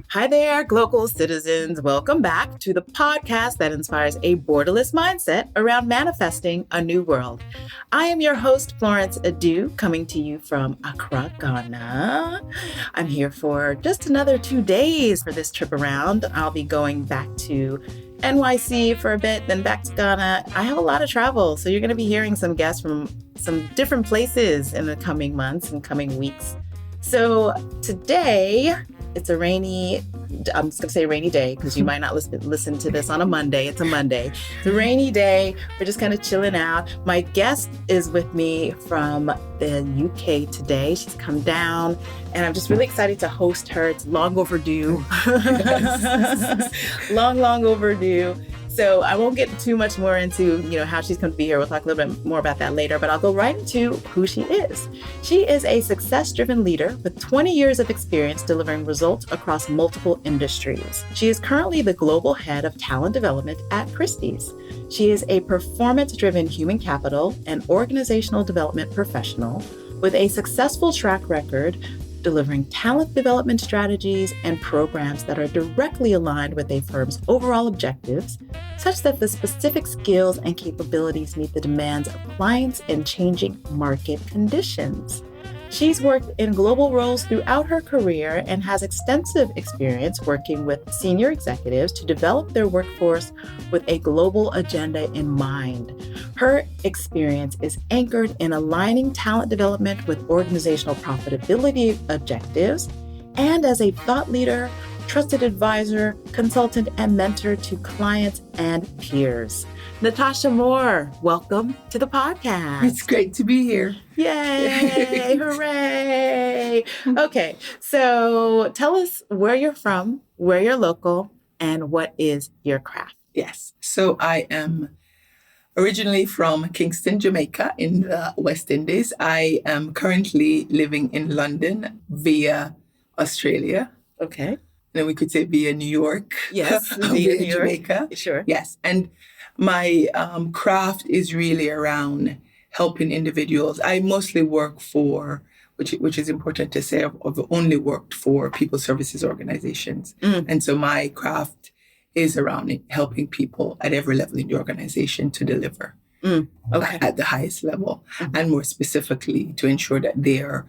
Hi there, global citizens. Welcome back to the podcast that inspires a borderless mindset around manifesting a new world. I am your host, Florence Adu, coming to you from Accra, Ghana. I'm here for just another 2 days for this trip around. I'll be going back to NYC for a bit, then back to Ghana. I have a lot of travel, so you're going to be hearing some guests from some different places in the coming months and coming weeks. So today, it's a rainy day because you might not listen to this on a Monday. It's a Monday. It's a rainy day. We're just kind of chilling out. My guest is with me from the UK today. She's come down and I'm just really excited to host her. It's long overdue. long overdue. So I won't get too much more into, how she's come to be here. We'll talk a little bit more about that later, but I'll go right into who she is. She is a success-driven leader with 20 years of experience delivering results across multiple industries. She is currently the global head of talent development at Christie's. She is a performance-driven human capital and organizational development professional with a successful track record delivering talent development strategies and programs that are directly aligned with a firm's overall objectives, such that the specific skills and capabilities meet the demands of clients and changing market conditions. She's worked in global roles throughout her career and has extensive experience working with senior executives to develop their workforce with a global agenda in mind. Her experience is anchored in aligning talent development with organizational profitability objectives, and as a thought leader, trusted advisor, consultant, and mentor to clients and peers. Natasha Moore, welcome to the podcast. It's great to be here. Yay! Hooray! Okay, so tell us where you're from, where you're local, and what is your craft? Yes. So I am originally from Kingston, Jamaica in the West Indies. I am currently living in London via Australia. Okay. And then we could say via New York. Yes, via New York. Jamaica. Sure. Yes. And my craft is really around helping individuals. I mostly work for, which is important to say, I've only worked for people services organizations. And so my craft is around helping people at every level in the organization to deliver at the highest level. And more specifically, to ensure that they are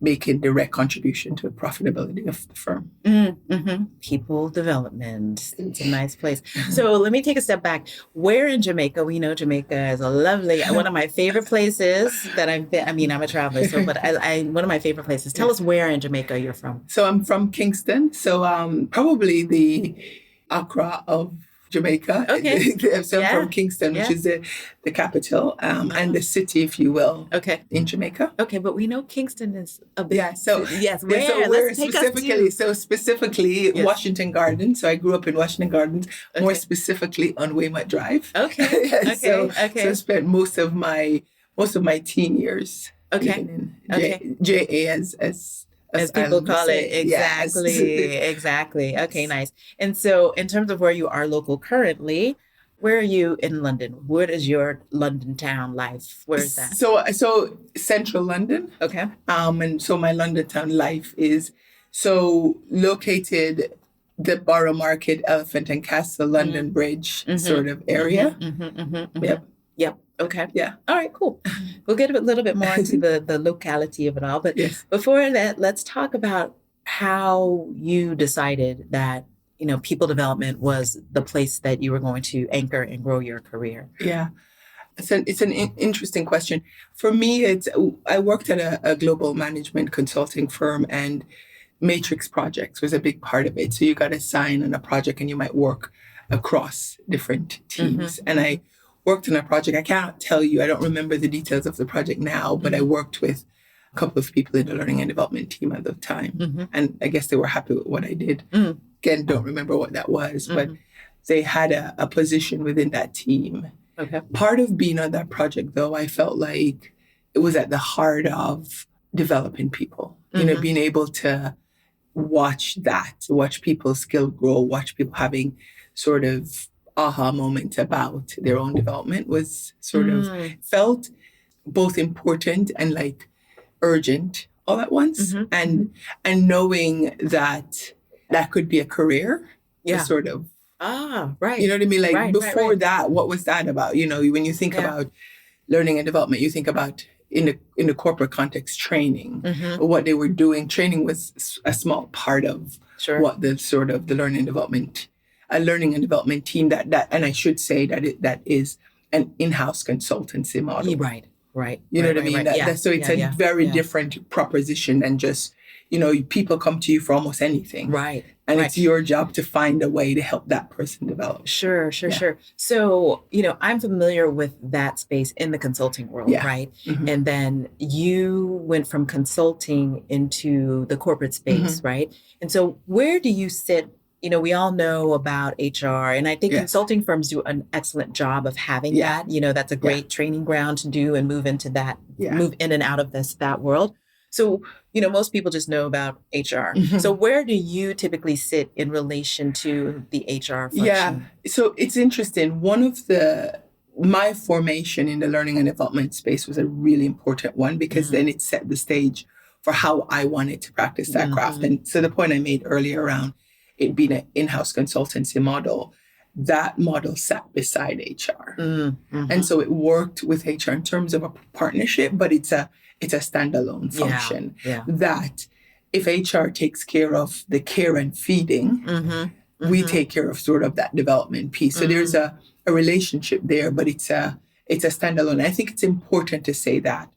making direct contribution to the profitability of the firm. People development. It's a nice place. So let me take a step back. Where in Jamaica? We know Jamaica is a lovely, one of my favorite places that I've been. I mean, I'm a traveler, so but one of my favorite places. Tell us where in Jamaica you're from. So I'm from Kingston. So probably the Accra of Jamaica. Okay. So I'm from Kingston, which is the capital and the city, if you will, in Jamaica. Okay, but we know Kingston is a bit. Yeah, so yes, where? So Let's take specifically Washington Gardens. So I grew up in Washington Gardens, more specifically on Weymouth Drive. Okay. So I spent most of my teen years living in JA as people call it. Exactly. Yes. Exactly. Okay, nice. And so in terms of where you are local currently, where are you in London? What is your London town life? Where is that? So central London. Okay. And so my London town life is located the Borough Market, Elephant and Castle, London Bridge sort of area. Yep. Okay. Yeah. All right, cool. We'll get a little bit more into the locality of it all. But before that, let's talk about how you decided that, people development was the place that you were going to anchor and grow your career. Yeah. It's an interesting question. For me, I worked at a global management consulting firm, and matrix projects was a big part of it. So you got assigned on a project and you might work across different teams. And I worked on a project. I can't tell you, I don't remember the details of the project now, but I worked with a couple of people in the learning and development team at the time. And I guess they were happy with what I did. Again, don't remember what that was, but they had a position within that team. Okay. Part of being on that project, though, I felt like it was at the heart of developing people, being able to watch people's skill grow, watch people having sort of aha moment about their own development was sort of felt both important and like urgent all at once, and knowing that that could be a career. Yeah. To sort of. Right. You know what I mean? Like Right. that, what was that about? You know, when you think about learning and development, you think about in the corporate context training, what they were doing. Training was a small part of what the sort of the learning and development team that and I should say that is an in-house consultancy model. Right. You know what I mean? Right. So it's a very different proposition than just, people come to you for almost anything. Right. And it's your job to find a way to help that person develop. Sure. So, I'm familiar with that space in the consulting world, right? And then you went from consulting into the corporate space, right? And so where do you sit? We all know about HR, and I think consulting firms do an excellent job of having that. That's a great training ground to do and move into that, move in and out of that world. So, most people just know about HR. So where do you typically sit in relation to the HR function? Yeah. So it's interesting. My formation in the learning and development space was a really important one because then it set the stage for how I wanted to practice that craft. And so the point I made earlier around it being an in-house consultancy model, that model sat beside HR. And so it worked with HR in terms of a partnership, but it's a standalone function that if HR takes care of the care and feeding, we take care of sort of that development piece. So there's a relationship there, but it's a standalone. I think it's important to say that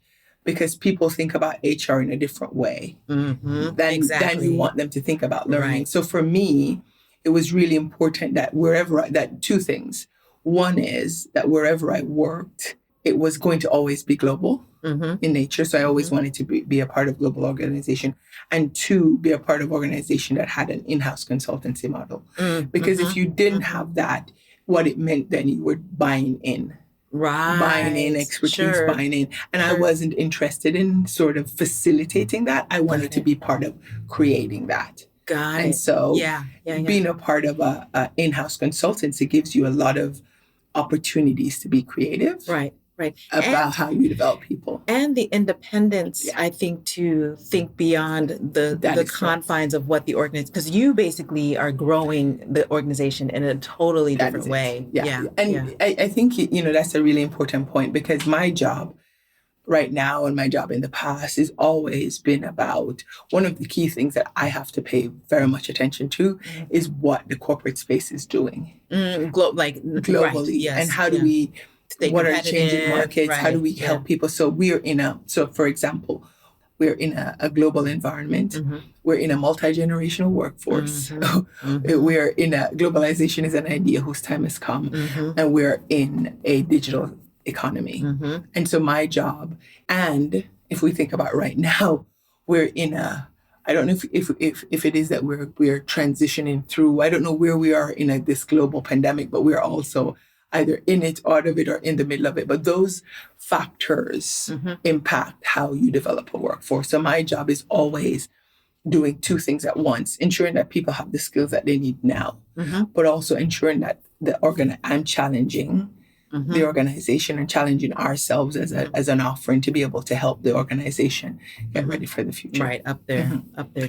because people think about HR in a different way than you want them to think about learning. Right. So for me, it was really important that two things. One is that wherever I worked, it was going to always be global in nature. So I always wanted to be a part of global organization. And two, be a part of organization that had an in-house consultancy model. Because if you didn't have that, what it meant then you were buying in. Right. Buying in expertise, buying in. And I wasn't interested in sort of facilitating that. I wanted to be part of creating that. Got it. And so being a part of a in-house consultancy gives you a lot of opportunities to be creative. Right. About how you develop people. And the independence, I think, to think beyond the confines of what the organization, because you basically are growing the organization in a totally different way. I think, that's a really important point because my job right now and my job in the past has always been about one of the key things that I have to pay very much attention to is what the corporate space is doing. Globally. Right. Yes. And how do we... What are changing markets? How do we help people? So for example, we're in a global environment. We're in a multi-generational workforce. We're in globalization is an idea whose time has come. And we're in a digital economy. And so my job, and if we think about right now, we're in I don't know if it is that we're transitioning through, I don't know where we are in this global pandemic, but we're also either in it, out of it, or in the middle of it. But those factors impact how you develop a workforce. So my job is always doing two things at once, ensuring that people have the skills that they need now, but also ensuring that I'm challenging the organization and challenging ourselves as an offering to be able to help the organization get ready for the future. Right, up there.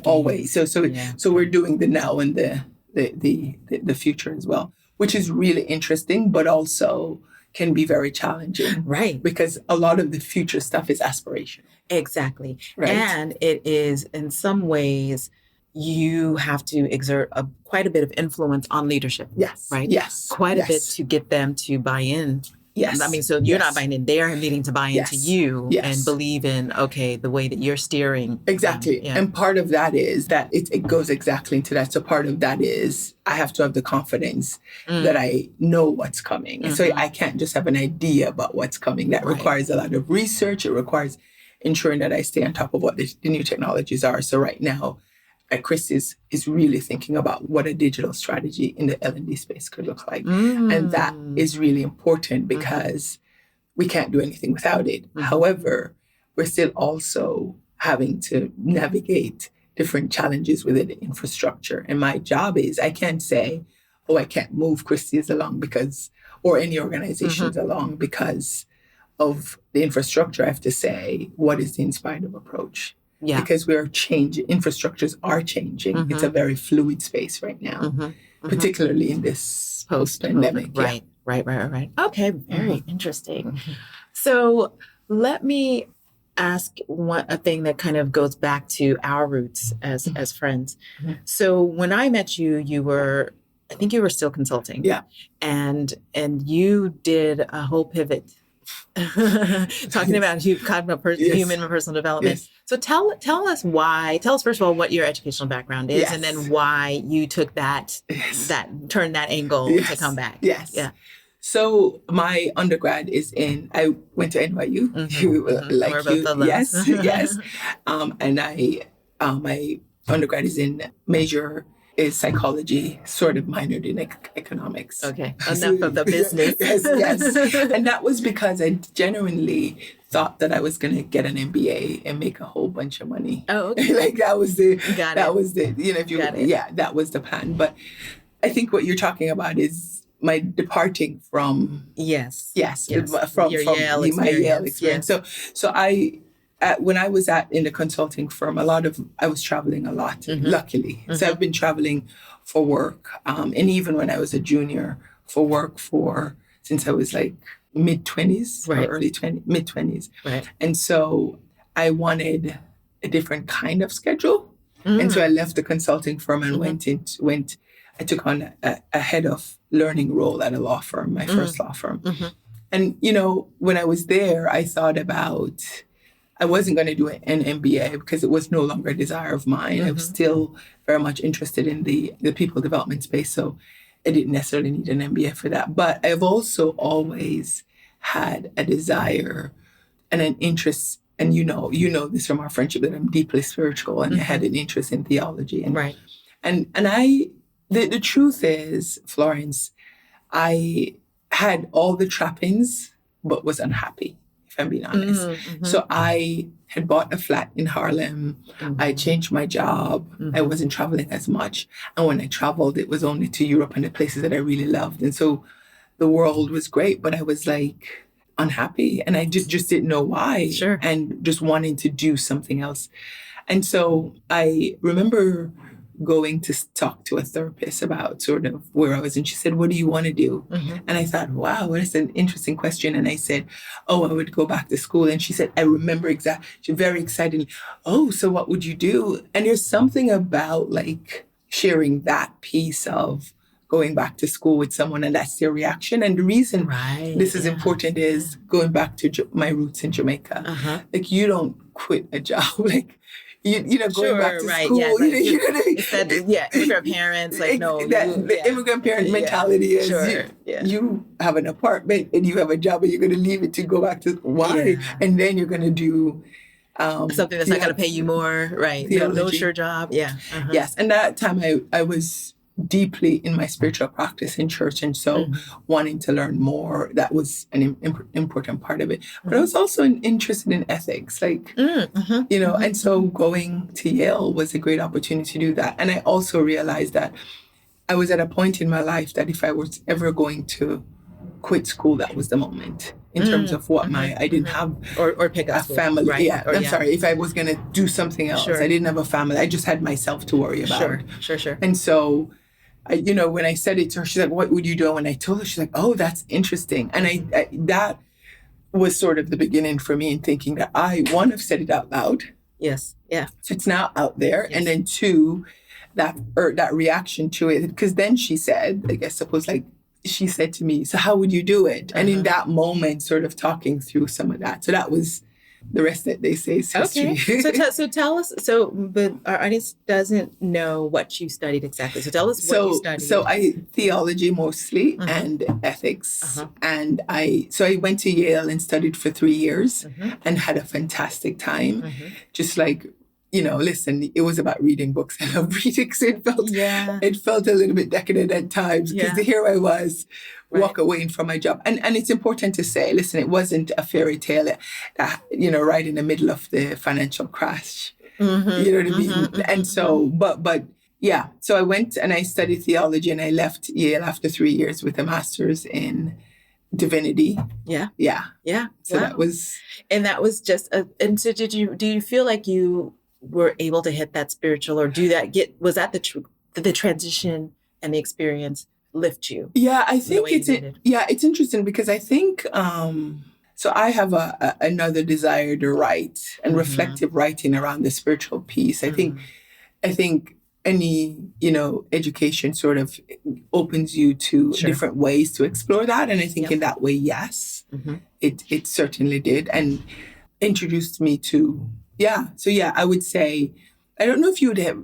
Always. So we're doing the now and the future as well, which is really interesting, but also can be very challenging. Right. Because a lot of the future stuff is aspirational. Exactly. Right. And it is, in some ways, you have to exert quite a bit of influence on leadership. Yes. Right? Yes. Quite a bit to get them to buy in. Yes. I mean, so you're not buying in, they're needing to buy into you and believe in, the way that you're steering. Exactly. And part of that is that it goes exactly into that. So part of that is I have to have the confidence that I know what's coming. And so I can't just have an idea about what's coming. That requires a lot of research. It requires ensuring that I stay on top of what the new technologies are. So right now, Chris is really thinking about what a digital strategy in the L&D space could look like. And that is really important because we can't do anything without it. However, we're still also having to navigate different challenges within the infrastructure. And my job is, I can't say, I can't move Christie's along or any organizations along because of the infrastructure. I have to say, what is the inspired approach? Yeah. because we're changing, infrastructures are changing. It's a very fluid space right now, particularly in this post-pandemic. Right. Okay, very interesting. So let me ask a thing that kind of goes back to our roots as friends. So when I met you, I think you were still consulting. Yeah. And you did a whole pivot talking about human and personal development. Yes. So tell us first of all what your educational background is, and then why you took turned that angle to come back. Yes. Yeah. So my undergrad I went to NYU, like We're both of those. Yes, yes. And my undergrad major is psychology, sort of minored in economics. Okay, enough of the business. yes. And that was because I genuinely thought that I was going to get an MBA and make a whole bunch of money. Oh, okay. Like that was that was the plan. But I think what you're talking about is my departing from from your Yale experience. Yes. So when I was in the consulting firm, I was traveling a lot, luckily. So I've been traveling for work, and even when I was a junior, for work since I was like mid-20s or mid-20s. Right. And so I wanted a different kind of schedule. And so I left the consulting firm and I took on a head of learning role at a law firm, my first law firm. And, when I was there, I thought about, I wasn't going to do an MBA because it was no longer a desire of mine. I was still very much interested in the people development space. So I didn't necessarily need an MBA for that. But I've also always had a desire and an interest, and you know this from our friendship, that I'm deeply spiritual, and I had an interest in theology. And, right. And the truth is, Florence, I had all the trappings, but was unhappy, if I'm being honest. So I had bought a flat in Harlem. I changed my job. I wasn't traveling as much. And when I traveled, it was only to Europe and the places that I really loved. And so the world was great, but I was like unhappy. And I just didn't know why. Sure. And just wanting to do something else. And so I remember going to talk to a therapist about sort of where I was. And she said, what do you want to do? And I thought, wow, that's an interesting question. And I said, I would go back to school. And she said, I remember she very excited. Oh, so what would you do? And there's something about like sharing that piece of going back to school with someone, and that's their reaction. And the reason this is important is going back to my roots in Jamaica. Like you don't quit a job. Like, going back to school. Yeah, immigrant parents, like the immigrant parent mentality is you have an apartment and you have a job, and you're going to leave it to go back to why, and then you're going to do something that's not going to pay you more, right? No sure job, Yes, and that time I was deeply in my spiritual practice in church, and so wanting to learn more, that was an important part of it. But I was also interested in ethics, like and so going to Yale was a great opportunity to do that. And I also realized that I was at a point in my life that if I was ever going to quit school, that was the moment, in terms of what I didn't have or pick up a family. Sorry, if I was going to do something else, I didn't have a family. I just had myself to worry about. Sure. And so when I said it to her, she's like, what would you do? And when I told her, she's like, oh, that's interesting. And I that was sort of the beginning for me in thinking that one, have said it out loud. Yes. Yeah. So it's now out there. Yes. And then two, that reaction to it. Because then she said, she said to me, so how would you do it? And in that moment, sort of talking through some of that. So that was the rest that they say is history. Okay. So tell us, but our audience doesn't know what you studied exactly. So tell us what you studied. So theology mostly and ethics. And I went to Yale and studied for 3 years and had a fantastic time. Just like, listen, it was about reading books. I love reading. So it felt a little bit decadent at times, because here I was, walk away from my job. And it's important to say, listen, it wasn't a fairy tale, right in the middle of the financial crash. You know what I mean? And so, so I went and I studied theology, and I left Yale after 3 years with a master's in divinity. So that was... And that was just, and so do you feel like you were able to hit that spiritual or do that, was that the transition and the experience lift you? Yeah, I in the think way you needed? it's interesting because I think, so I have another desire to write and reflective writing around the spiritual piece. I think any, education sort of opens you to different ways to explore that. And I think in that way, yes, it certainly did. And introduced me to, So I would say, I don't know if you would have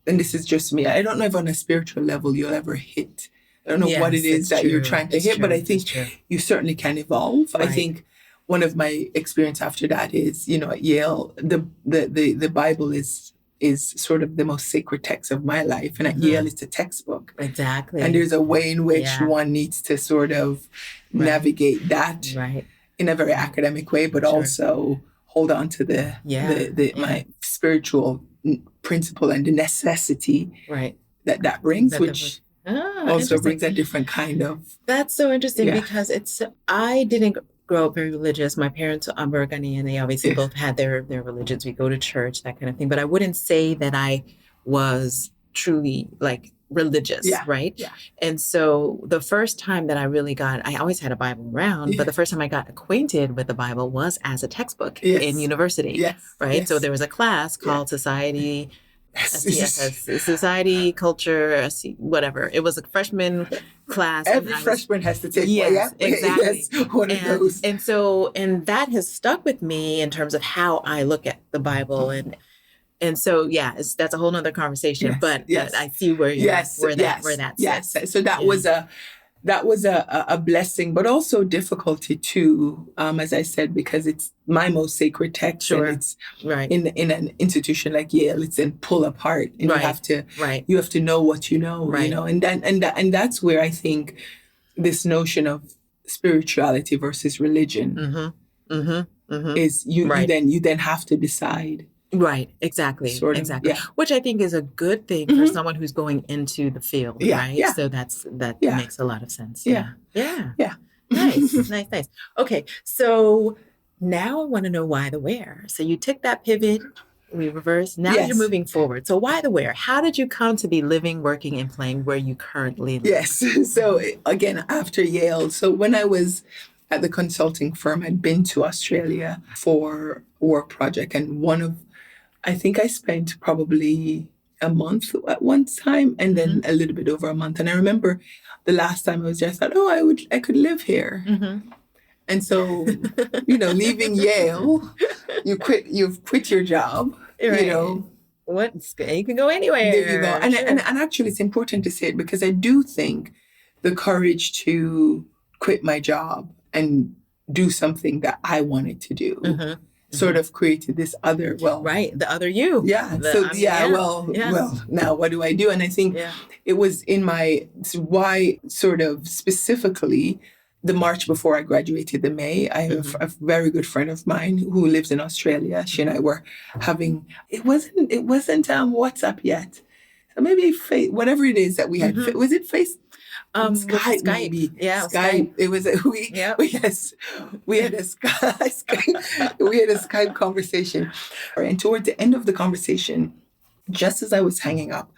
and this is just me, I don't know if on a spiritual level you'll ever hit. I don't know what it is that you're trying to hit, but I think you certainly can evolve. Right. I think one of my experience after that is, at Yale, the Bible is sort of the most sacred text of my life. And at Yale, it's a textbook. Exactly. And there's a way in which one needs to sort of navigate that in a very academic way, but also hold on to my spiritual principle and the necessity that brings, which also brings a different kind of... That's so interesting because I didn't grow up very religious. My parents are Ghanaian. They obviously both had their religions. We go to church, that kind of thing. But I wouldn't say that I was truly like religious, right? Yeah. And so the first time that I really I always had a Bible around, but the first time I got acquainted with the Bible was as a textbook in university, right? Yes. So there was a class called Society... Society, culture, whatever. It was a freshman class. Every freshman has to take one. Yes, exactly. Yes, one of those. And that has stuck with me in terms of how I look at the Bible. And so, that's a whole nother conversation. But I see where that sits. So that was a blessing, but also difficulty too, as I said, because it's my most sacred text. Sure. And it's in an institution like Yale, it's then pull apart, and you have to know what you know, and that's where I think this notion of spirituality versus religion is you then have to decide. Right, exactly. Exactly. Yeah. Which I think is a good thing for someone who's going into the field, right? Yeah. So that makes a lot of sense. Yeah. Nice. Okay, so now I want to know why the where. So you took that pivot, we reversed, now you're moving forward. So why the where? How did you come to be living, working, and playing where you currently live? Yes, so again, after Yale, so when I was at the consulting firm, I'd been to Australia for a work project, and I think I spent probably a month at one time, and then a little bit over a month. And I remember the last time I was there, I thought, I could live here. And so, leaving Yale, you've quit your job, What? You can go anywhere. There you go. And actually, it's important to say it because I do think the courage to quit my job and do something that I wanted to do sort of created this other, the other you. Yeah. Well, now what do I do? And I think it was why sort of specifically the March before I graduated, the May, I have a very good friend of mine who lives in Australia. She and I were having, it wasn't WhatsApp yet. So maybe whatever it is that we had, was it Skype, maybe. Yeah, Skype. It was we had a Skype conversation. And toward the end of the conversation, just as I was hanging up,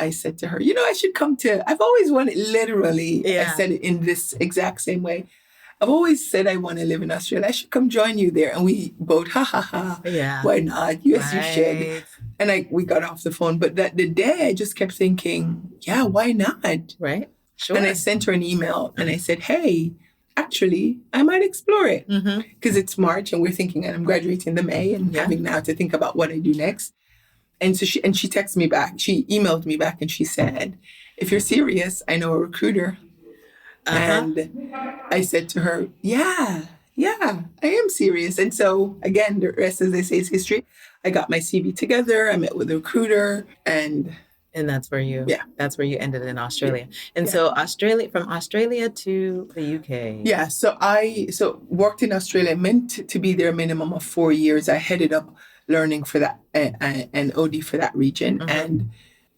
I said to her, I should come I've always wanted, literally, I said it in this exact same way. I've always said I want to live in Australia. I should come join you there. And we both, why not? Yes, you should. And we got off the phone. But the day I just kept thinking, why not? Right. Sure. And I sent her an email and I said, hey, actually, I might explore it. Because it's March and we're thinking, and I'm graduating in May and having now to think about what I do next. And so she texted me back. She emailed me back and she said, if you're serious, I know a recruiter. And I said to her, yeah, I am serious. And so again, the rest, as they say, is history. I got my CV together. I met with a recruiter and that's where you ended in Australia. And so from Australia to the UK. Yeah. So I worked in Australia, meant to be there a minimum of 4 years. I headed up learning for that and OD for that region. And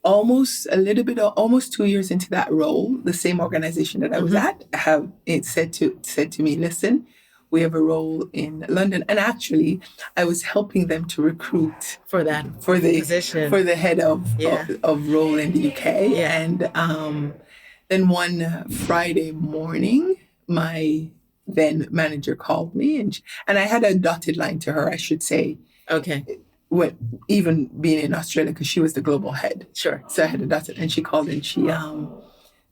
almost 2 years into that role, the same organization that I was at, it said to me, listen, we have a role in London. And actually, I was helping them to recruit For that for the position. for the head Yeah. of role in the UK. Yeah. And then one Friday morning, my then manager called me, and I had a dotted line to her, I should say, Okay. when even being in Australia, because she was the global head. Sure. So I had a dotted, and she called, and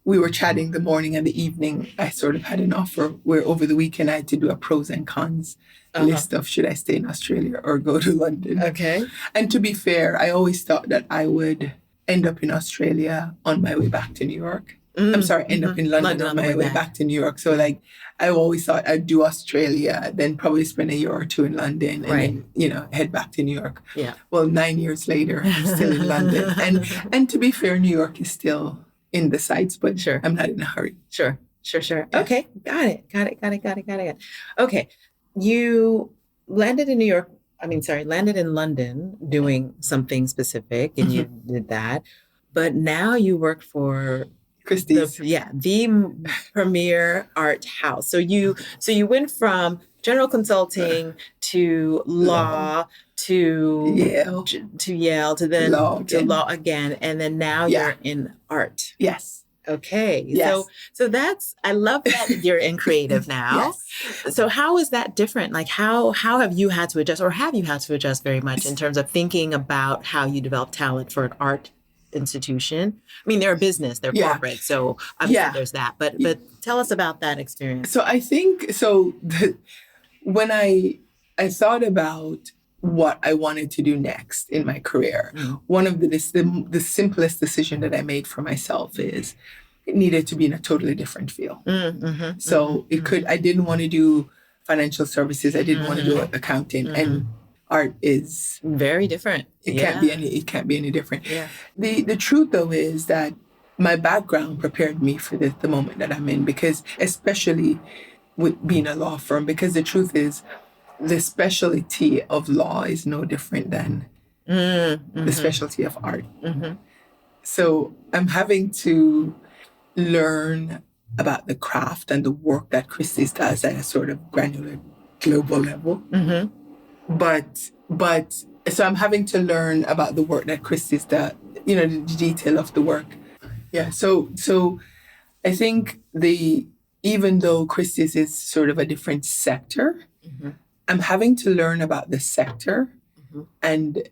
we were chatting the morning and the evening. I sort of had an offer where over the weekend I had to do a pros and cons list of should I stay in Australia or go to London. Okay. And to be fair, I always thought that I would end up in Australia on my way back to New York. I'm sorry, end up in London on my way back to New York. So like, I always thought I'd do Australia, then probably spend a year or two in London, and then, you know, head back to New York. Yeah. Well, 9 years later, I'm still in London. And to be fair, New York is still in the sights, but Sure. I'm not in a hurry. Sure. Yeah. Okay. Got it. Okay. You landed in New York. Landed in London doing something specific, and you did that. But now you work for Christie's. the premier art house. So you went from general consulting to law to Yale. to Yale to then Law to again. law again, and then now you're in art. Yes. Okay. Yes. So that's, I love that you're in creative now. Yes. So how is that different? Like how have you had to adjust, or have you had to adjust very much in terms of thinking about how you develop talent for an art institution? I mean, they're a business, they're corporate, so obviously there's that. But tell us about that experience. So I think when I thought about what I wanted to do next in my career, one of the simplest decision that I made for myself is it needed to be in a totally different field. So I didn't want to do financial services. I didn't want to do accounting, and art is very different. It can't be any different. Yeah. The truth though is that my background prepared me for the moment that I'm in, because especially with being a law firm, because the truth is the specialty of law is no different than the specialty of art. So I'm having to learn about the craft and the work that Christie's does at a sort of granular global level. But so I'm having to learn about the work that Christie's does, you know, the detail of the work. Yeah. So I think even though Christie's is sort of a different sector, I'm having to learn about the sector and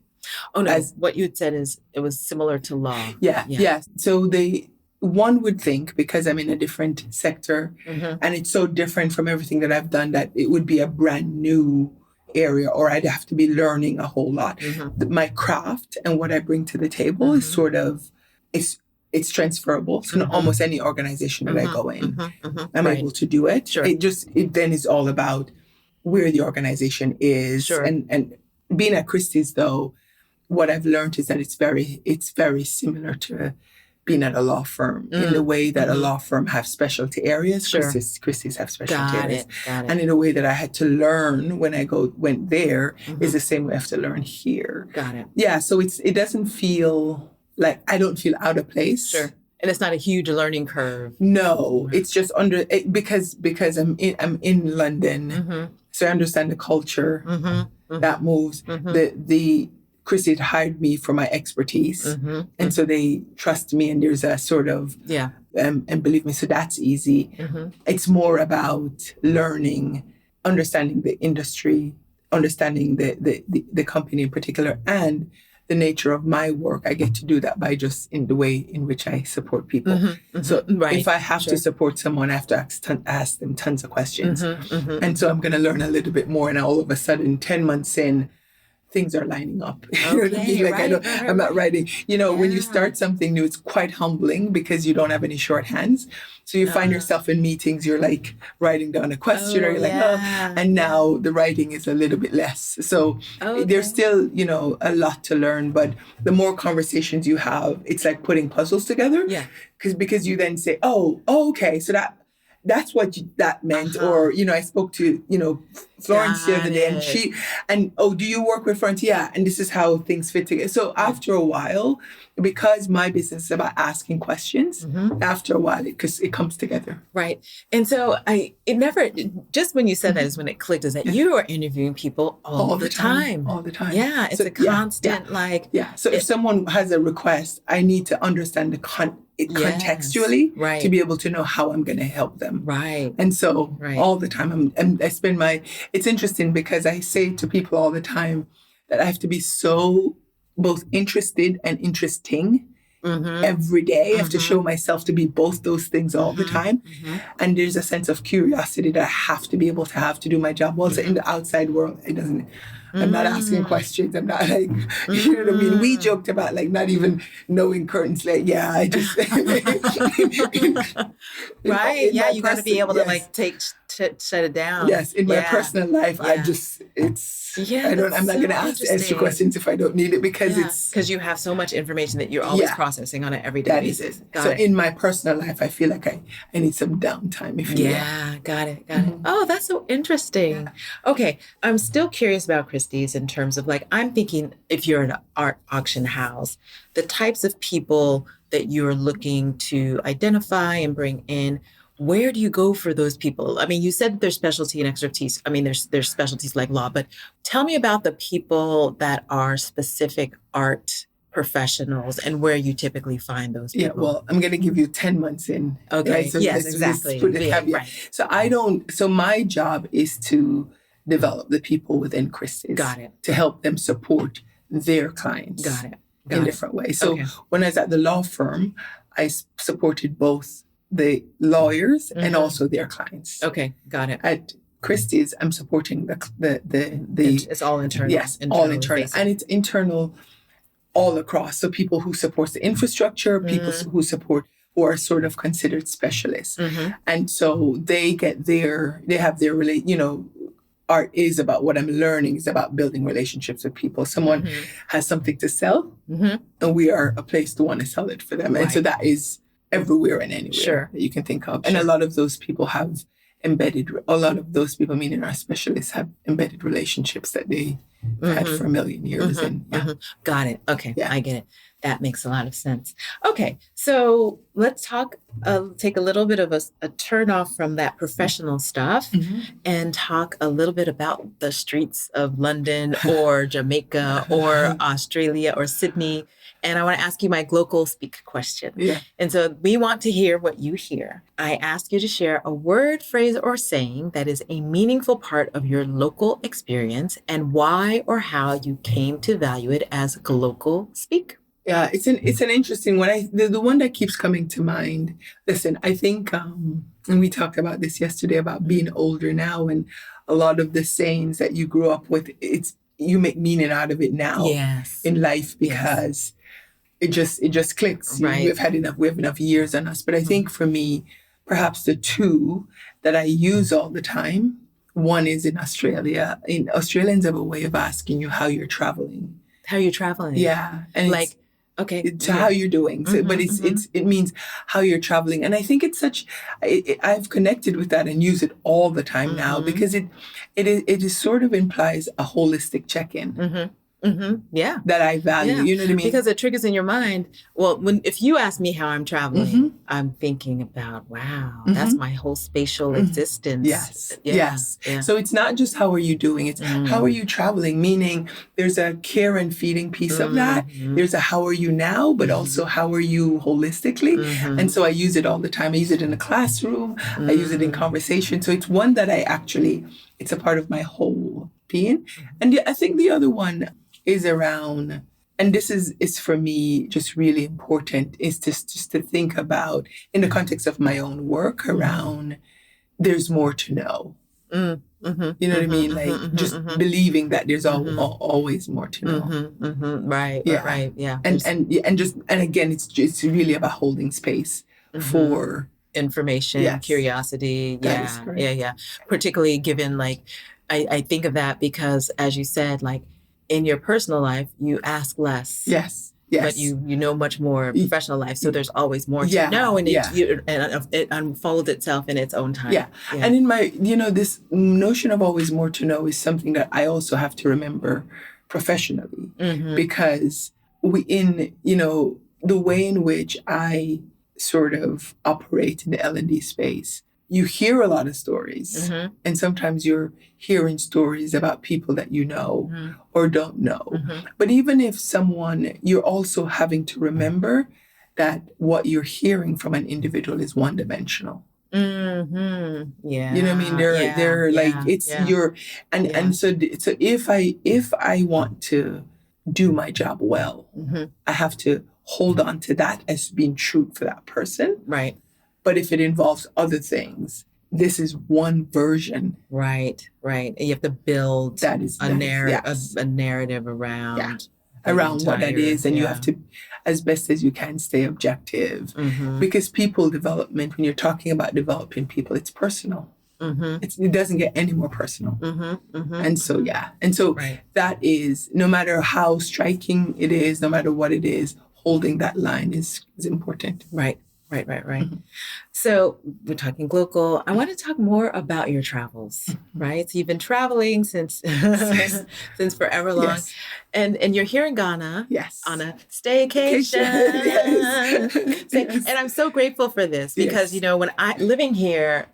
what you had said is it was similar to law. Yeah. So one would think, because I'm in a different sector and it's so different from everything that I've done, that it would be a brand new area, or I'd have to be learning a whole lot. My craft and what I bring to the table is sort of, it's transferable to almost any organization that I go in. I'm able to do it. Sure. It then is all about where the organization is. Sure. And being at Christie's, though, what I've learned is that it's very similar to being at a law firm in the way that a law firm have specialty areas. Sure. Christie's have specialty areas. Got it. And in a way that I had to learn when I went there is the same way I have to learn here. Got it. Yeah. So it doesn't feel like, I don't feel out of place. Sure. And it's not a huge learning curve. No, it's just because I'm in London, so I understand the culture that moves. The Chrissy had hired me for my expertise, and so they trust me. And there's a sort of and believe me, so that's easy. It's more about learning, understanding the industry, understanding the company in particular, and the nature of my work. I get to do that by just in the way in which I support people. So if I have to support someone, I have to ask them tons of questions. And so I'm going to learn a little bit more. And all of a sudden, 10 months in, things are lining up. You know what I mean? Like I'm not writing. You know, when you start something new, it's quite humbling because you don't have any shorthands. So you find yourself in meetings, you're like writing down a question, or you're like, and now the writing is a little bit less. So there's still, you know, a lot to learn. But the more conversations you have, it's like putting puzzles together. Yeah. Because you then say, okay, so that's what that meant. Or, I spoke to, Florence the other day, do you work with Florence? Yeah. And this is how things fit together. So after a while, because my business is about asking questions, after a while, because it comes together. Right. And so just when you said that is when it clicked, is that you are interviewing people all the time. All the time. Yeah. It's a constant, So if someone has a request, I need to understand contextually to be able to know how I'm going to help them. Right. And so all the time, it's interesting because I say to people all the time that I have to be so both interested and interesting every day. I have to show myself to be both those things all the time. And there's a sense of curiosity that I have to be able to have to do my job. Also in the outside world, I'm not asking questions. I'm not like, you know what I mean? We joked about like not even knowing curtains. Like, I just. Right. You got to be able to shut it down. Yes. In my personal life, I'm not going to ask extra questions if I don't need it because you have so much information that you're always processing on an everyday basis. In my personal life, I feel like I need some downtime. If you will. Got it. Oh, that's so interesting. Yeah. Okay. I'm still curious about Christie's in terms of I'm thinking if you're an art auction house, the types of people that you're looking to identify and bring in. Where do you go for those people? I mean, you said there's specialty and expertise. I mean, there's specialties like law, but tell me about the people that are specific art professionals and where you typically find those people. Yeah, well, I'm going to give you 10 months in. Okay. Right? So yes, exactly. Right. So my job is to develop the people within Christie's. Got it. To help them support their clients. Got it. In different ways. So when I was at the law firm, I supported both the lawyers and also their clients. Okay, got it. At Christie's, I'm supporting the It's all internal. Yes, all internal, and it's internal all across. So people who support the infrastructure, people who are sort of considered specialists, and so they have their art is about what I'm learning is about building relationships with people. Someone has something to sell, and we are a place to want to sell it for them, and so that is everywhere and anywhere that you can think of. And a lot of those people have meaning our specialists, have embedded relationships that they had for a million years. Got it. Okay. Yeah. I get it. That makes a lot of sense. Okay. So let's take a little bit of a turn off from that professional stuff and talk a little bit about the streets of London or Jamaica or Australia or Sydney. And I want to ask you my global speak question. Yeah. And so we want to hear what you hear. I ask you to share a word, phrase, or saying that is a meaningful part of your local experience and why or how you came to value it as global speak. Yeah, it's an interesting one. The one that keeps coming to mind. Listen, I think, and we talked about this yesterday about being older now, and a lot of the sayings that you grew up with, you make meaning out of it now in life because it just clicks. Right. We have enough years on us. But I think for me, perhaps the two that I use all the time. One is in Australia. Australians have a way of asking you how you're traveling. How you're traveling? Yeah, and how you're doing. So, but it means how you're traveling, and I think it's I've connected with that and use it all the time now because it is sort of implies a holistic check-in. Yeah, that I value. Yeah. You know what I mean? Because it triggers in your mind. Well, if you ask me how I'm traveling, I'm thinking about, wow, that's my whole spatial existence. Yes. Yes. Yeah. So it's not just how are you doing? It's how are you traveling? Meaning there's a care and feeding piece of that. There's a how are you now, but also how are you holistically? And so I use it all the time. I use it in the classroom. I use it in conversation. So it's one that it's a part of my whole being. And I think the other one is around, and this is for me just really important, is just to think about in the context of my own work around there's more to know. You know what I mean? Like just believing that there's always more to know. Right. Yeah. And again, it's really about holding space for information, curiosity. Yeah. Particularly given I think of that because as you said, in your personal life, you ask less. Yes. but you know much more professional life. So there's always more to know, and it unfolds itself in its own time. Yeah. And in my, this notion of always more to know is something that I also have to remember professionally, because the way in which I sort of operate in the L&D space, you hear a lot of stories, and sometimes you're hearing stories about people that you know or don't know. But even if you're also having to remember that what you're hearing from an individual is one-dimensional. Yeah. You know what I mean? They're like, it's your, and so if I want to do my job well, I have to hold on to that as being true for that person. Right. But if it involves other things, this is one version. Right. And you have to build a narrative around what that is. And you have to, as best as you can, stay objective. Because people development, when you're talking about developing people, it's personal. It doesn't get any more personal. And so, that is, no matter how striking it is, no matter what it is, holding that line is important. Right. So we're talking global. I want to talk more about your travels, right? So you've been traveling since forever long, and you're here in Ghana, on a staycation. And I'm so grateful for this because when living here,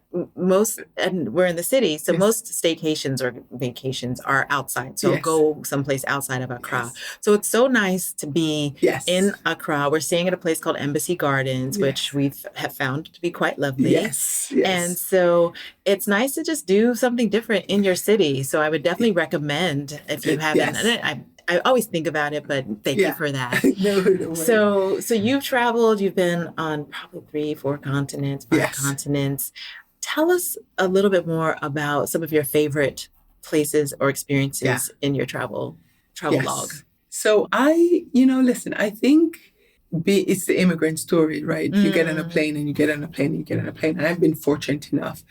and we're in the city, so most staycations or vacations are outside. So go someplace outside of Accra. So it's so nice to be in Accra. We're staying at a place called Embassy Gardens, which we have found to be quite lovely. And so it's nice to just do something different in your city. So I would definitely recommend if you haven't. And I always think about it, but thank you for that. No. So you've traveled. You've been on probably 5 continents. Tell us a little bit more about some of your favorite places or experiences in your travel log. So I think it's the immigrant story, right? You get on a plane and you get on a plane and you get on a plane. And I've been fortunate enough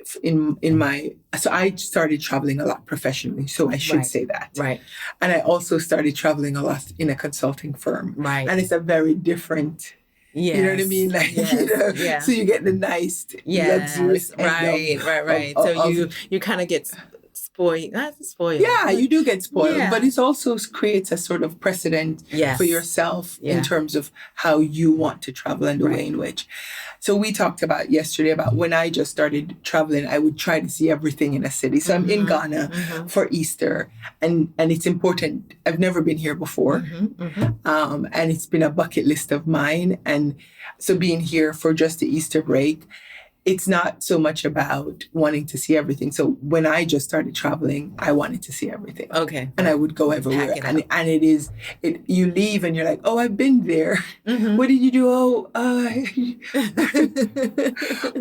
so I started traveling a lot professionally. So I should say that. Right. And I also started traveling a lot in a consulting firm. Right. And it's a very different, you know what I mean? Like, so you get the nice, luxurious Right. So you kind of get spoiled. Not spoiled. Yeah, you do get spoiled, but it also creates a sort of precedent for yourself in terms of how you want to travel and the way in which. So we talked about yesterday about when I just started traveling, I would try to see everything in a city. So I'm in Ghana for Easter, and it's important. I've never been here before, and it's been a bucket list of mine. And so being here for just the Easter break, it's not so much about wanting to see everything. So when I just started traveling, I wanted to see everything. Okay. And I would go everywhere. And you leave and you're like, oh, I've been there. What did you do?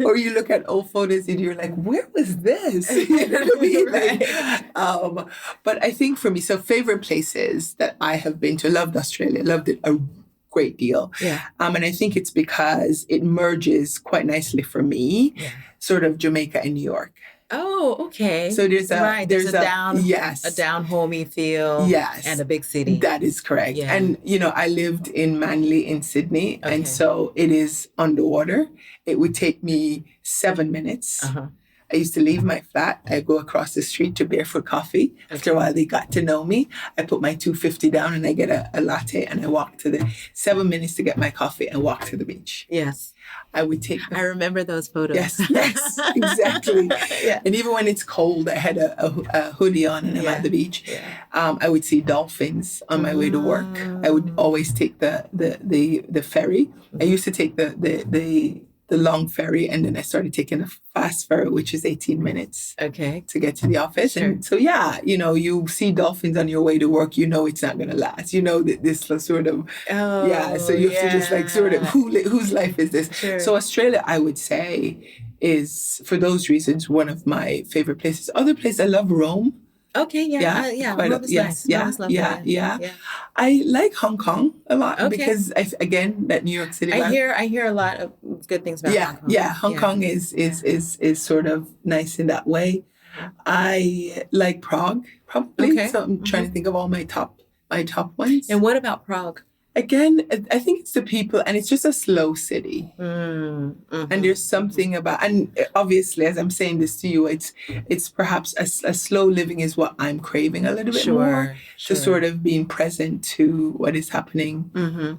Or you look at old photos and you're like, where was this? You know what I mean? But I think for me, so favorite places that I have been to, loved Australia, loved it a great deal. And I think it's because it merges quite nicely for me, sort of Jamaica and New York. Oh, okay. So there's a down homey feel, and a big city. That is correct. Yeah. And I lived in Manly in Sydney, and so it is underwater. It would take me 7 minutes. I used to leave my flat. I go across the street to Barefoot Coffee. After a while, they got to know me. I put my $2.50 down and I get a latte and I walk to 7 minutes to get my coffee and walk to the beach. Yes. I would take. I remember those photos. Yes, exactly. And even when it's cold, I had a hoodie on and I'm at the beach. I would see dolphins on my way to work. I would always take the ferry. I used to take the long ferry, and then I started taking the fast ferry, which is 18 minutes to get to the office. Sure. And so, you see dolphins on your way to work, it's not going to last. That this sort of, so you have to just like sort of, whose life is this? Sure. So Australia, I would say, is, for those reasons, one of my favorite places. Other place, I love Rome. Okay, Rome is nice. I like Hong Kong a lot because that New York City. I hear a lot of good things about Hong Kong. Hong Kong is sort of nice in that way. I like Prague probably. So I'm trying to think of all my top ones. And what about Prague? Again, I think it's the people, and it's just a slow city. Mm-hmm. And there's something about, and obviously, as I'm saying this to you, it's perhaps a slow living is what I'm craving a little bit more, to sort of being present to what is happening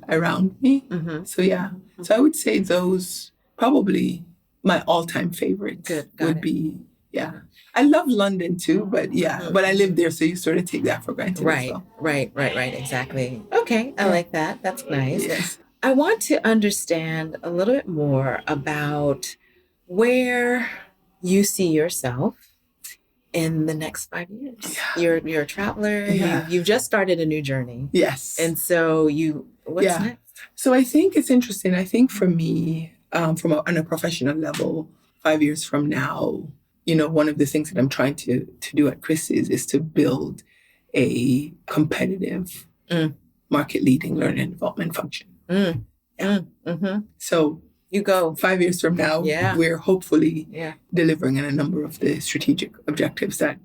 around me. So yeah, so I would say those probably my all-time favorites would be, yeah. I love London too, but yeah, but I live there, so you sort of take that for granted as well. Right, exactly. Okay, I like that. That's nice. Yes. I want to understand a little bit more about where you see yourself in the next 5 years. Yeah. You're a traveler. Yeah. You've just started a new journey. Yes. And so what's next? So I think it's interesting. I think for me, on a professional level, 5 years from now, one of the things that I'm trying to do at Chris's is to build a competitive, market-leading learning and development function. So you go 5 years from now, we're hopefully delivering on a number of the strategic objectives that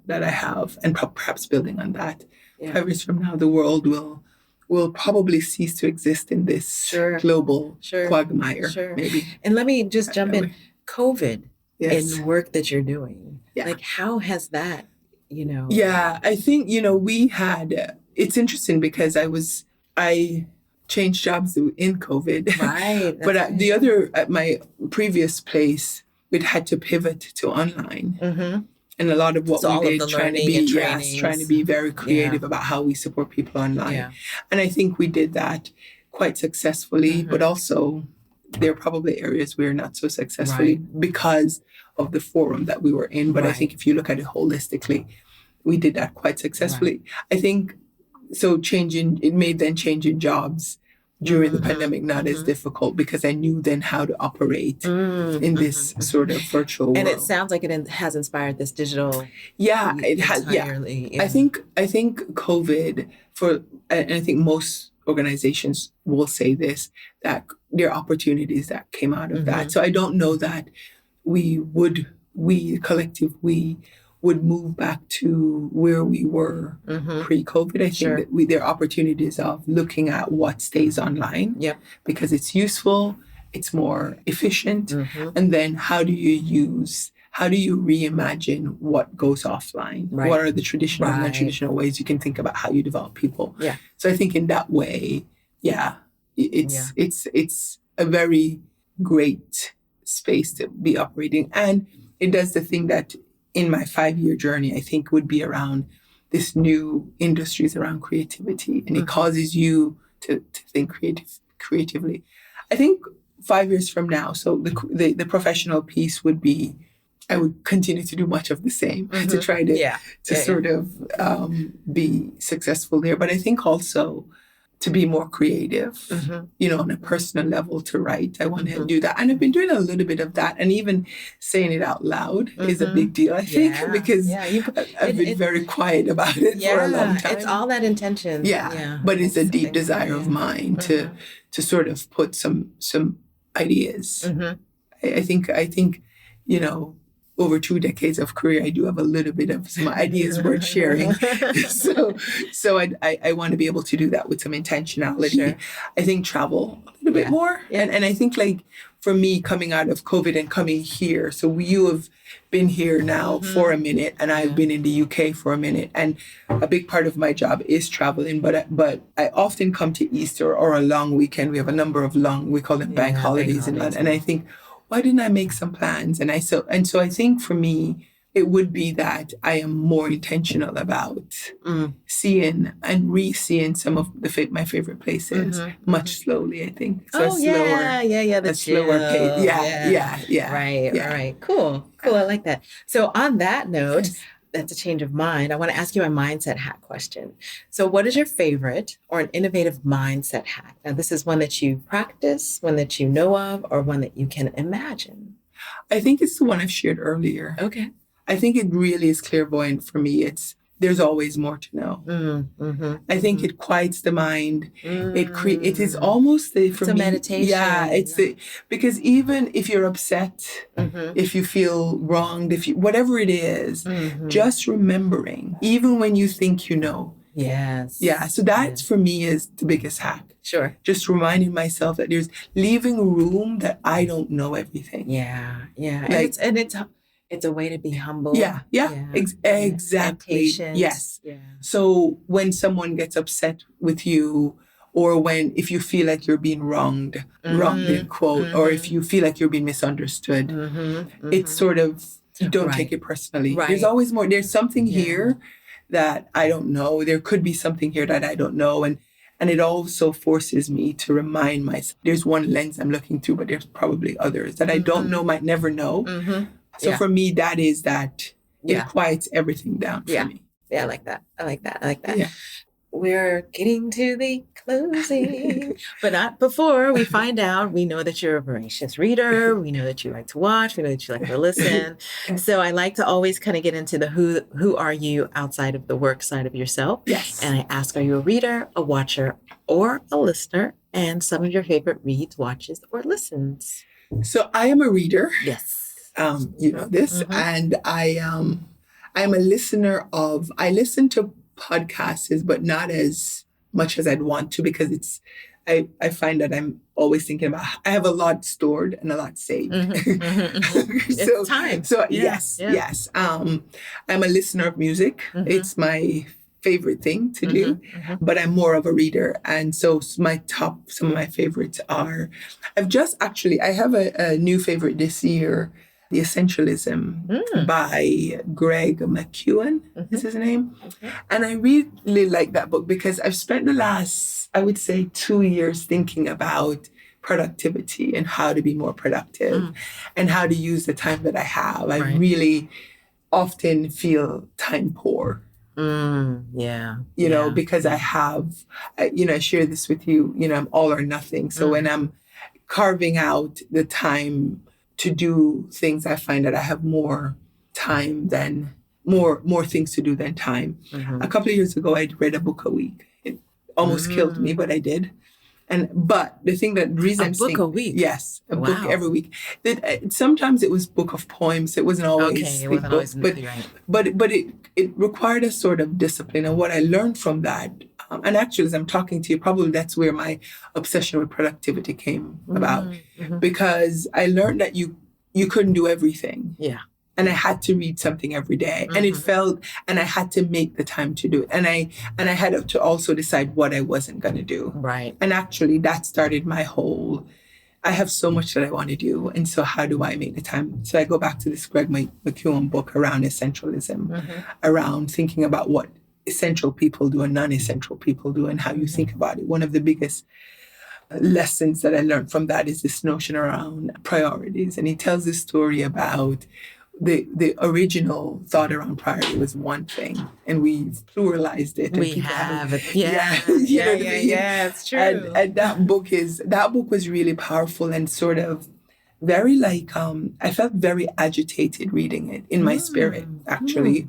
I have, and perhaps building on that. 5 years from now, the world will probably cease to exist in this global quagmire, maybe. And let me just jump in. COVID. Yes. In work that you're doing. Like, how has that, Yeah, I think, we had, it's interesting because I changed jobs in COVID. Right. But at my previous place, we'd had to pivot to online. And a lot of what we did, trying to be very creative about how we support people online. Yeah. And I think we did that quite successfully, but also there are probably areas we're not so successfully because of the forum that we were in. But I think if you look at it holistically, we did that quite successfully. I think so changing jobs during the pandemic not as difficult because I knew then how to operate in this sort of virtual world. And it sounds like it has inspired this digital. Yeah, it has. Entirely, yeah. I think COVID and I think most organizations will say this, that there are opportunities that came out of that. So I don't know that we would move back to where we were pre-COVID. I think that there are opportunities of looking at what stays online because it's useful, it's more efficient. And then how do you reimagine what goes offline? Right. What are the traditional and non-traditional ways you can think about how you develop people? Yeah. So I think in that way, it's a very great space to be operating. And it does the thing that in my 5-year journey, I think would be around this new industries around creativity. And it causes you to think creatively. I think 5 years from now, so the professional piece would be, I would continue to do much of the same to try to be successful there. But I think also to be more creative, on a personal level, to write. I want to do that. And I've been doing a little bit of that. And even saying it out loud is a big deal, I think, because I've been very quiet about it for a long time. It's all that intention. Yeah. But it's a deep desire of mine to sort of put some ideas. I think, over 2 decades of career, I do have a little bit of some ideas worth sharing. So I want to be able to do that with some intentionality. Sure. I think travel a little bit more. Yeah. And I think like for me coming out of COVID and coming here, so you have been here now for a minute and I've been in the UK for a minute. And a big part of my job is traveling, but I often come to Easter or a long weekend. We have a number of we call them bank holidays in London. And I think, why didn't I make some plans? And so I think for me, it would be that I am more intentional about seeing and re-seeing some of my favorite places much slowly, I think. So the slower pace. Yeah. Right. Cool. I like that. So on that note, that's a change of mind. I want to ask you a mindset hack question. So what is your favorite or an innovative mindset hack? Now, this is one that you practice, one that you know of, or one that you can imagine. I think it's the one I've shared earlier. Okay. I think it really is clairvoyant for me. There's always more to know. I think it quiets the mind. It is almost it's a meditation. Yeah, because even if you're upset, if you feel wronged, whatever it is, just remembering, even when you think you know, Yes. Yeah. So that for me is the biggest hack. Sure. Just reminding myself that there's leaving room that I don't know everything. Yeah. Yeah. Like, And it's a way to be humble. Yeah. Exactly. Patient. Yes. Yeah. So when someone gets upset with you, or if you feel like you're being wronged in quote, or if you feel like you're being misunderstood, it's sort of, you don't take it personally. Right. There's always more. There's something here that I don't know. There could be something here that I don't know. And it also forces me to remind myself, there's one lens I'm looking through, but there's probably others that I don't know, might never know. So for me, that is that it quiets everything down for me. Yeah, I like that. Yeah. We're getting to the closing, but not before we find out. We know that you're a voracious reader. We know that you like to watch. We know that you like to listen. So I like to always kind of get into the who are you outside of the work side of yourself. Yes. And I ask, are you a reader, a watcher, or a listener? And some of your favorite reads, watches, or listens. So I am a reader. Yes. You know this, and I'm a listener I listen to podcasts, but not as much as I'd want to, because I find that I'm always thinking about, I have a lot stored and a lot saved. It's time. So yes. I'm a listener of music. It's my favorite thing to do, but I'm more of a reader. And so some of my favorites are, I have a new favorite this year, The Essentialism by Greg McKeown is his name. And I really like that book because I've spent the last, I would say, 2 years thinking about productivity and how to be more productive and how to use the time that I have. I really often feel time poor. You know, because I share this with you, I'm all or nothing. So when I'm carving out the time to do things, I find that I have more time than more things to do than time. A couple of years ago, I read a book a week. It almost killed me, but I did. But the thing that reason a week. Yes, a book every week. Sometimes it was book of poems. It wasn't always but it required a sort of discipline. And what I learned from that, and actually as I'm talking to you, probably that's where my obsession with productivity came about, because I learned that you couldn't do everything. Yeah. And I had to read something every day. And and I had to make the time to do it. And I had to also decide what I wasn't going to do. Right. And actually that started my whole, I have so much that I want to do. And so how do I make the time? So I go back to this Greg McKeown book around essentialism, around thinking about what essential people do and non-essential people do and how you think about it. One of the biggest lessons that I learned from that is this notion around priorities. And he tells this story about the original thought around priority was one thing, and we've pluralized it. We have it. Yeah, it's true. And that book was really powerful and sort of very I felt very agitated reading it in my spirit, actually.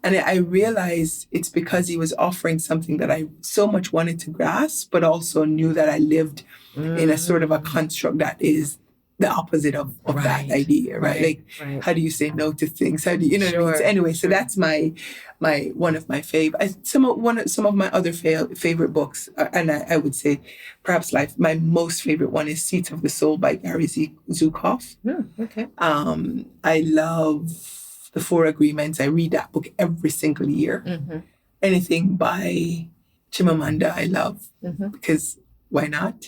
And I realized it's because he was offering something that I so much wanted to grasp, but also knew that I lived in a sort of a construct that is the opposite of that idea, right? How do you say no to things? How do you know what I mean? So anyway, so that's my one of my favorite. Some of my other favorite books, and I would say perhaps my most favorite one is Seeds of the Soul by Gary Zukav. Okay. I love The Four Agreements. I read that book every single year. Anything by Chimamanda I love, because why not?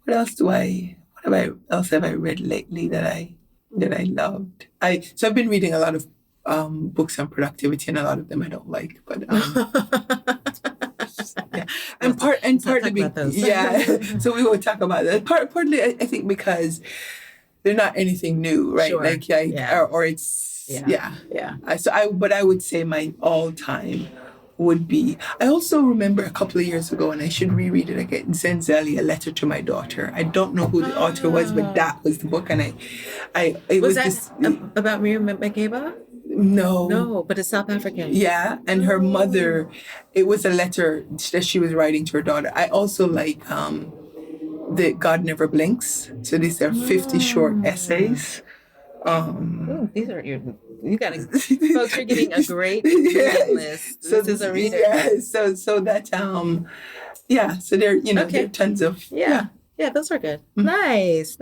What else have I read lately that I loved? So I've been reading a lot of books on productivity, and a lot of them I don't like, but partly so we won't talk about that. Partly I think because they're not anything new, right? Or it's but I would say my all-time would be, I also remember a couple of years ago, and I should reread it again, Zenzeli, A Letter to My Daughter. I don't know who the author was, but that was the book. And it was about Miriam Makeba? No, but it's South African. Yeah, and her mother, it was a letter that she was writing to her daughter. I also like the God Never Blinks. So these are 50 short essays Ooh, these are you got to, folks, you're getting a great reading list. This is a reader. Yeah, so that yeah, so there, there are tons of Yeah, those are good. Nice.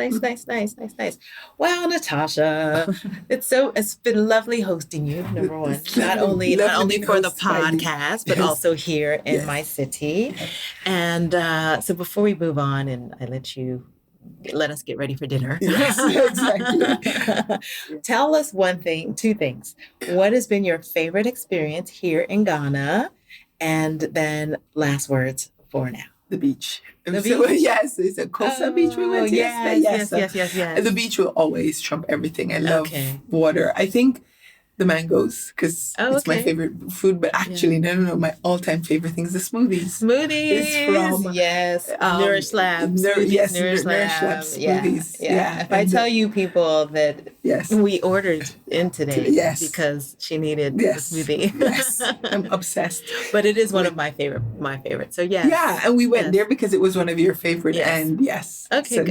Wow, Natasha, it's been lovely hosting you. Number one, not only for the podcast, but also here in my city. And so before we move on, and I let us get ready for dinner. Yes, exactly. Tell us two things. What has been your favorite experience here in Ghana? And then last words for now. The beach. Beach? Yes, it's a coastal beach we went to yesterday. Yes. The beach will always trump everything. I love water. I think the mangoes, because it's my favorite food. But actually, no. My all-time favorite thing is the smoothies. It's from Nourish Labs. Nourish Labs smoothies. Yeah. If I tell you, people, that we ordered in today because she needed the smoothie. Yes, I'm obsessed. But it is one of my favorite. So yeah, and we went there because it was one of your favorite. And good.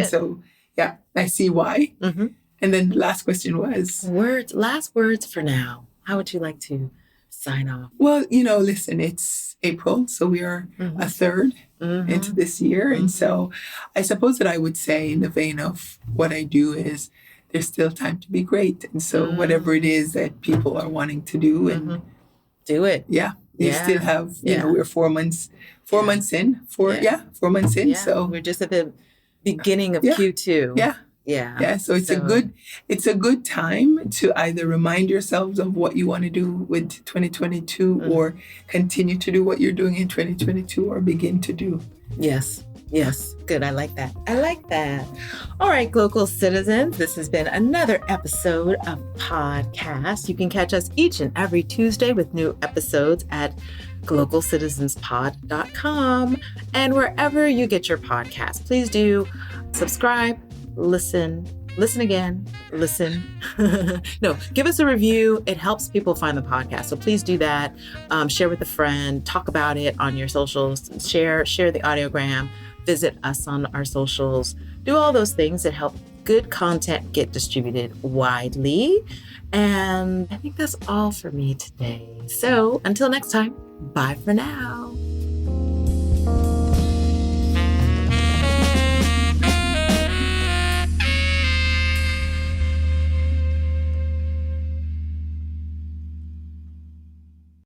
So yeah, I see why. Mm-hmm. And then the last question was? Last words for now. How would you like to sign off? Well, listen, it's April, so we are a third into this year. And so I suppose that I would say, in the vein of what I do, is there's still time to be great. And so whatever it is that people are wanting to do, and do it. Yeah. You still have, we're 4 months in. 4 months in. Yeah. So we're just at the beginning of Q2. Yeah. So it's a good time to either remind yourselves of what you want to do with 2022 or continue to do what you're doing in 2022 or begin to do. Yes. Good. I like that. All right, global citizens, this has been another episode of Podcast. You can catch us each and every Tuesday with new episodes at globalcitizenspod.com and wherever you get your podcasts. Please do subscribe, listen again, give us a review. It helps people find the podcast. So please do that. Share with a friend, talk about it on your socials, share the audiogram, visit us on our socials, do all those things that help good content get distributed widely. And I think that's all for me today. So until next time, bye for now.